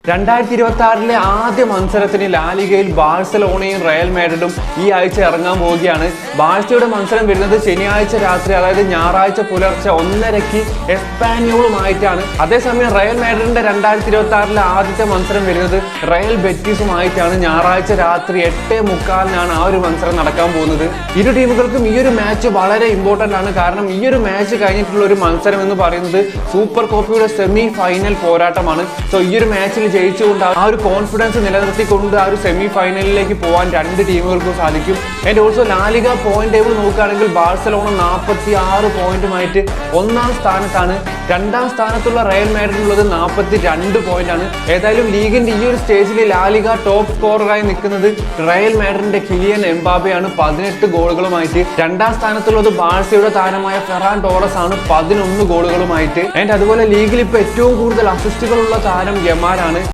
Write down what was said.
2026 ആദ്യ മത്സരത്തിന് ലാലിഗയിൽ ബാഴ്സലോണയും റയൽ മാഡ്രിഡും ഈ ആഴ്ച ഇറങ്ങാൻ പോവുകയാണ്. ബാഴ്സയുടെ മത്സരം വരുന്നത് ശനിയാഴ്ച രാത്രി, അതായത് ഞായറാഴ്ച പുലർച്ചെ 1:30 എസ്പാനിയോളുമായിട്ടാണ്. അതേസമയം റയൽ മാഡ്രിഡിന്റെ 2026 ആദ്യത്തെ മത്സരം വരുന്നത് റയൽ ബെറ്റീസുമായിട്ടാണ്. ഞായറാഴ്ച രാത്രി 8:45 ആ ഒരു മത്സരം നടക്കാൻ പോകുന്നത്. ഇരു ടീമുകൾക്കും ഈ ഒരു മാച്ച് വളരെ ഇമ്പോർട്ടന്റ് ആണ്. കാരണം ഈ ഒരു മാച്ച് കഴിഞ്ഞിട്ടുള്ള ഒരു മത്സരം എന്ന് പറയുന്നത് സൂപ്പർ കോപ്പയുടെ സെമി ഫൈനൽ പോരാട്ടമാണ്. സോ ഈ ഒരു മാച്ചിൽ ജയിച്ചുകൊണ്ട് ആ ഒരു കോൺഫിഡൻസ് നിലനിർത്തിക്കൊണ്ട് ആ ഒരു സെമി ഫൈനലിലേക്ക് പോകാൻ രണ്ട് ടീമുകൾക്കും സാധിക്കും. And also La Liga point table നോക്കുകയാണെങ്കിൽ ബാഴ്സലോണ 46 പോയിന്റുമായിട്ട് ഒന്നാം സ്ഥാനത്താണ്. രണ്ടാം സ്ഥാനത്തുള്ള റയൽ മാഡ്രിഡിനുള്ളത് 42 പോയിന്റാണ്. ഏതായാലും ലീഗിന്റെ ഈ ഒരു സ്റ്റേജിൽ ലാലിഗ ടോപ്പ് സ്കോററായി നിൽക്കുന്നത് റയൽ മാഡ്രിഡിന്റെ കിലിയൻ എംബാപ്പയാണ് 18 ഗോളുകളുമായിട്ട്. രണ്ടാം സ്ഥാനത്തുള്ളത് ബാഴ്സയുടെ താരമായ ഫെറാൻ ടോറസ് ആണ് 11 ഗോളുകളുമായിട്ട്. ആൻഡ് അതുപോലെ ലീഗിൽ ഇപ്പോൾ ഏറ്റവും കൂടുതൽ അസിസ്റ്റുകളുള്ള താരം യമാലാണ്.